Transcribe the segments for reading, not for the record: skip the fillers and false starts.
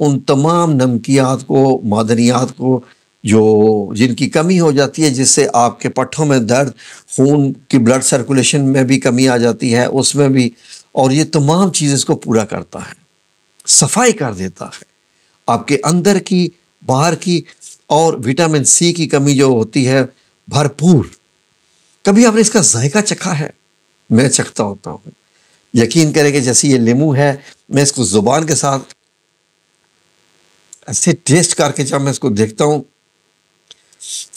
ان تمام نمکیات کو، معدنیات کو جن کی کمی ہو جاتی ہے، جس سے آپ کے پٹھوں میں درد، خون کی بلڈ سرکولیشن میں بھی کمی آ جاتی ہے اس میں بھی، اور یہ تمام چیزیں اس کو پورا کرتا ہے، صفائی کر دیتا ہے آپ کے اندر کی، باہر کی، اور وٹامن سی کی کمی جو ہوتی ہے بھرپور۔ کبھی آپ نے اس کا ذائقہ چکھا ہے؟ میں چکھتا ہوتا ہوں، یقین کریں کہ جیسے یہ لیمو ہے، میں اس کو زبان کے ساتھ ایسے ٹیسٹ کر کے جب میں اس کو دیکھتا ہوں،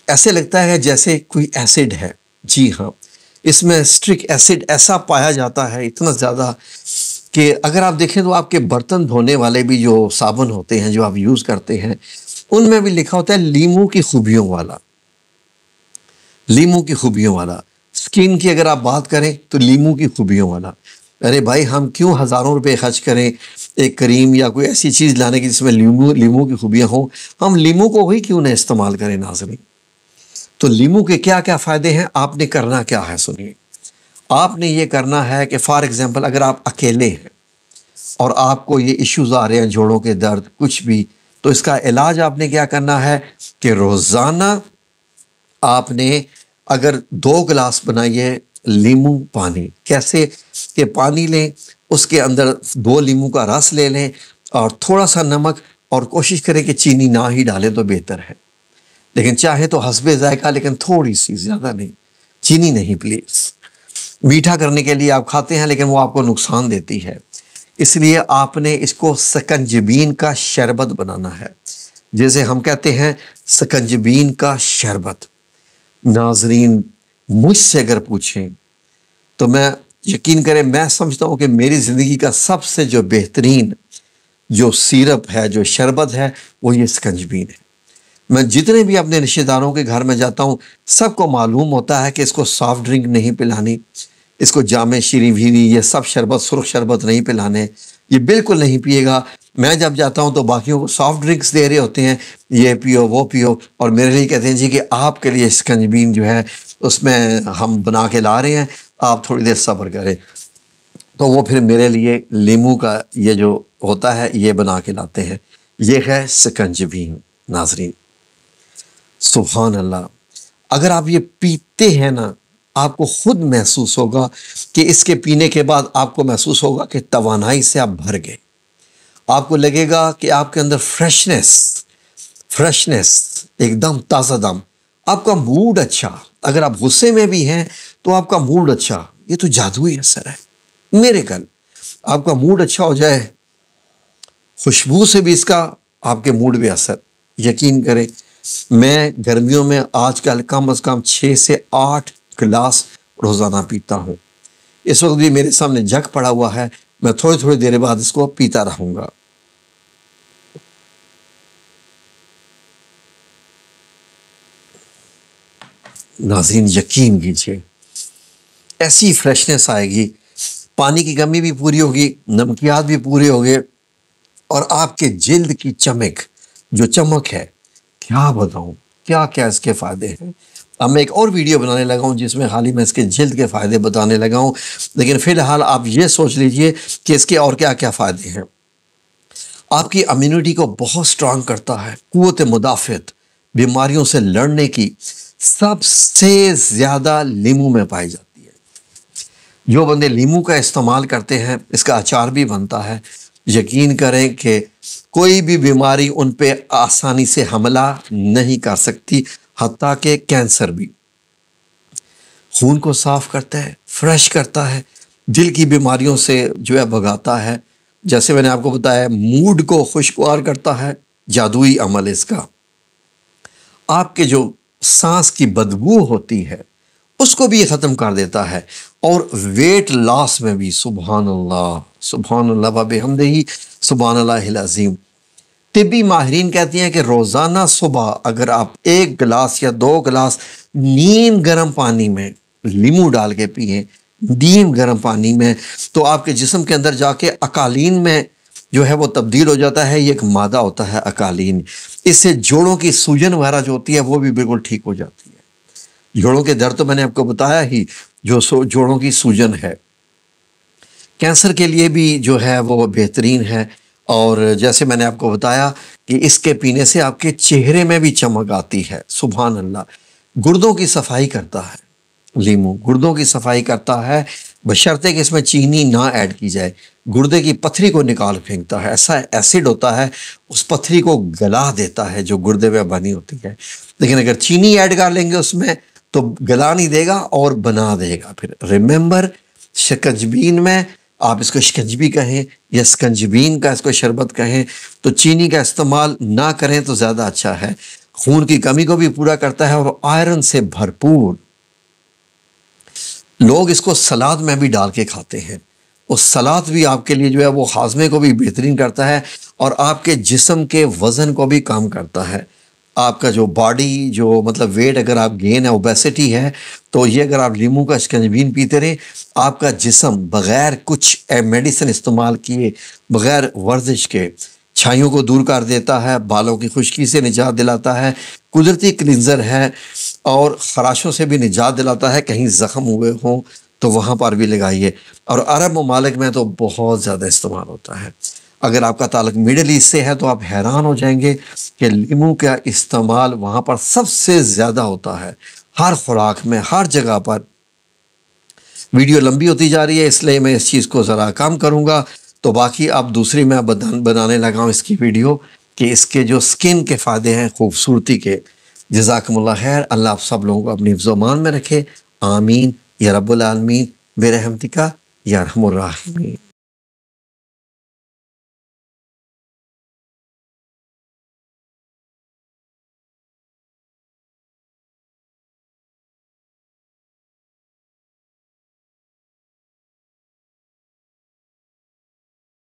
ایسے لگتا ہے جیسے کوئی ایسڈ ہے۔ جی ہاں، اس میں اسٹرک ایسڈ ایسا پایا جاتا ہے اتنا زیادہ کہ اگر آپ دیکھیں تو آپ کے برتن دھونے والے بھی جو صابن ہوتے ہیں جو آپ یوز کرتے ہیں، ان میں بھی لکھا ہوتا ہے لیمو کی خوبیوں والا، لیمو کی خوبیوں والا۔ سکن کی اگر آپ بات کریں تو لیمو کی خوبیوں والا۔ ارے بھائی، ہم کیوں ہزاروں روپے خرچ کریں ایک کریم یا کوئی ایسی چیز لانے کی جس میں لیمو کی خوبیاں ہوں؟ ہم لیمو کو ہی کیوں نہ استعمال کریں ناظرین۔ تو لیمو کے کیا کیا فائدے ہیں، آپ نے کرنا کیا ہے سنیے۔ آپ نے یہ کرنا ہے کہ فار ایگزامپل اگر آپ اکیلے ہیں اور آپ کو یہ ایشوز آ رہے ہیں، جوڑوں کے درد، کچھ بھی، تو اس کا علاج آپ نے کیا کرنا ہے کہ روزانہ آپ نے اگر 2 گلاس بنائیے لیمو پانی، کیسے کہ پانی لیں، اس کے اندر 2 لیمو کا رس لے لیں اور تھوڑا سا نمک، اور کوشش کریں کہ چینی نہ ہی ڈالیں تو بہتر ہے، لیکن چاہے تو حسب ذائقہ، لیکن تھوڑی سی، زیادہ نہیں، چینی نہیں پلیز۔ میٹھا کرنے کے لیے آپ کھاتے ہیں لیکن وہ آپ کو نقصان دیتی ہے، اس لیے آپ نے اس کو سکنجبین کا شربت بنانا ہے، جیسے ہم کہتے ہیں سکنجبین کا شربت۔ ناظرین، مجھ سے اگر پوچھیں تو میں یقین کریں، میں سمجھتا ہوں کہ میری زندگی کا سب سے جو بہترین جو سیرپ ہے، جو شربت ہے، وہ یہ سکنجبین ہے۔ میں جتنے بھی اپنے رشتہ داروں کے گھر میں جاتا ہوں، سب کو معلوم ہوتا ہے کہ اس کو سافٹ ڈرنک نہیں پلانی، اس کو جامع شیریں بھیری، یہ سب شربت، سرخ شربت نہیں پلانے، یہ بالکل نہیں پیے گا۔ میں جب جاتا ہوں تو باقیوں کو سافٹ ڈرنکس دے رہے ہوتے ہیں، یہ پیو وہ پیو، اور میرے لیے کہتے ہیں جی کہ آپ کے لیے سکنجبین جو ہے اس میں ہم بنا کے لا رہے ہیں، آپ تھوڑی دیر صبر کریں۔ تو وہ پھر میرے لیے لیمو کا یہ جو ہوتا ہے یہ بنا کے لاتے ہیں، یہ ہے سکنجبین۔ ناظرین، سبحان اللہ، اگر آپ یہ پیتے ہیں نا، آپ کو خود محسوس ہوگا کہ اس کے پینے کے بعد آپ کو محسوس ہوگا کہ توانائی سے آپ بھر گئے، آپ کو لگے گا کہ آپ کے اندر فریشنس ایک دم تازہ دم، آپ کا موڈ اچھا، اگر آپ غصے میں بھی ہیں تو آپ کا موڈ اچھا۔ یہ تو جادوئی اثر ہے میرے کل، آپ کا موڈ اچھا ہو جائے، خوشبو سے بھی اس کا آپ کے موڈ پہ اثر۔ یقین کریں، میں گرمیوں میں آج کل کم از کم 6 سے 8 گلاس روزانہ پیتا ہوں۔ اس وقت بھی میرے سامنے جگ پڑا ہوا ہے، میں تھوڑی تھوڑی دیر بعد اس کو پیتا رہوں گا۔ ناظرین، یقین کیجیے، ایسی فریشنس آئے گی، پانی کی کمی بھی پوری ہوگی، نمکیات بھی پورے ہوگے، اور آپ کے جلد کی چمک ہے، کیا بتاؤں، کیا کیا اس کے فائدے ہیں۔ اب میں ایک اور ویڈیو بنانے لگا ہوں جس میں خالی میں اس کے جلد کے فائدے بتانے لگا ہوں، لیکن فی الحال آپ یہ سوچ لیجئے کہ اس کے اور کیا کیا فائدے ہیں۔ آپ کی امیونٹی کو بہت سٹرانگ کرتا ہے، قوت مدافعت، بیماریوں سے لڑنے کی سب سے زیادہ لیمو میں پائی جاتی ہے۔ جو بندے لیمو کا استعمال کرتے ہیں، اس کا اچار بھی بنتا ہے، یقین کریں کہ کوئی بھی بیماری ان پہ آسانی سے حملہ نہیں کر سکتی، حتیٰ کہ کینسر بھی۔ خون کو صاف کرتا ہے، فریش کرتا ہے، دل کی بیماریوں سے جو ہے بھگاتا ہے، جیسے میں نے آپ کو بتایا موڈ کو خوشگوار کرتا ہے، جادوئی عمل اس کا۔ آپ کے جو سانس کی بدبو ہوتی ہے اس کو بھی یہ ختم کر دیتا ہے، اور ویٹ لاس میں بھی، سبحان اللہ وبحمدہ، سبحان اللہ العظیم۔ طبی ماہرین کہتے ہیں کہ روزانہ صبح اگر آپ 1 گلاس یا 2 گلاس نیم گرم پانی میں لیمو ڈال کے پئیں، نیم گرم پانی میں، تو آپ کے جسم کے اندر جا کے اکالین میں جو ہے وہ تبدیل ہو جاتا ہے۔ یہ ایک مادہ ہوتا ہے اکالین، اس سے جوڑوں کی سوجن وغیرہ جو ہوتی ہے وہ بھی بالکل ٹھیک ہو جاتی ہے۔ جوڑوں کے درد تو میں نے آپ کو بتایا ہی، جو جوڑوں کی سوجن ہے، کینسر کے لیے بھی جو ہے وہ بہترین ہے، اور جیسے میں نے آپ کو بتایا کہ اس کے پینے سے آپ کے چہرے میں بھی چمک آتی ہے، سبحان اللہ۔ گردوں کی صفائی کرتا ہے لیمو، گردوں کی صفائی کرتا ہے، بشرطے کہ اس میں چینی نہ ایڈ کی جائے۔ گردے کی پتھری کو نکال پھینکتا ہے، ایسا ایسڈ ہوتا ہے اس پتھری کو گلا دیتا ہے جو گردے میں بنی ہوتی ہے، لیکن اگر چینی ایڈ کر لیں گے اس میں تو گلا نہیں دے گا اور بنا دے گا۔ پھر ریممبر، شکنجبین میں آپ اس کو شکنجبی کہیں یا سکنجبین کا اس کو شربت کہیں، تو چینی کا استعمال نہ کریں تو زیادہ اچھا ہے۔ خون کی کمی کو بھی پورا کرتا ہے اور آئرن سے بھرپور۔ لوگ اس کو سلاد میں بھی ڈال کے کھاتے ہیں، اور سلاد بھی آپ کے لیے جو ہے وہ ہاضمے کو بھی بہترین کرتا ہے اور آپ کے جسم کے وزن کو بھی کم کرتا ہے۔ آپ کا جو باڈی جو مطلب ویٹ اگر آپ گین ہے، اوبیسٹی ہے، تو یہ اگر آپ لیمو کا شکنجبین پیتے رہیں، آپ کا جسم بغیر کچھ میڈیسن استعمال کیے، بغیر ورزش کے چھائیوں کو دور کر دیتا ہے، بالوں کی خشکی سے نجات دلاتا ہے، قدرتی کلینزر ہے، اور خراشوں سے بھی نجات دلاتا ہے۔ کہیں زخم ہوئے ہوں تو وہاں پر بھی لگائیے، اور عرب ممالک میں تو بہت زیادہ استعمال ہوتا ہے۔ اگر آپ کا تعلق مڈل ایسٹ سے ہے تو آپ حیران ہو جائیں گے کہ لیمو کا استعمال وہاں پر سب سے زیادہ ہوتا ہے، ہر خوراک میں، ہر جگہ پر۔ ویڈیو لمبی ہوتی جا رہی ہے، اس لیے میں اس چیز کو ذرا کم کروں گا، تو باقی آپ دوسری میں بنانے لگا ہوں اس کی ویڈیو کہ اس کے جو سکن کے فائدے ہیں خوبصورتی کے۔ جزاکم اللہ خیر، اللہ آپ سب لوگوں کو اپنی حفظ و امان میں رکھے، آمین یا رب العالمین برحمتک یا ارحم الراحمین۔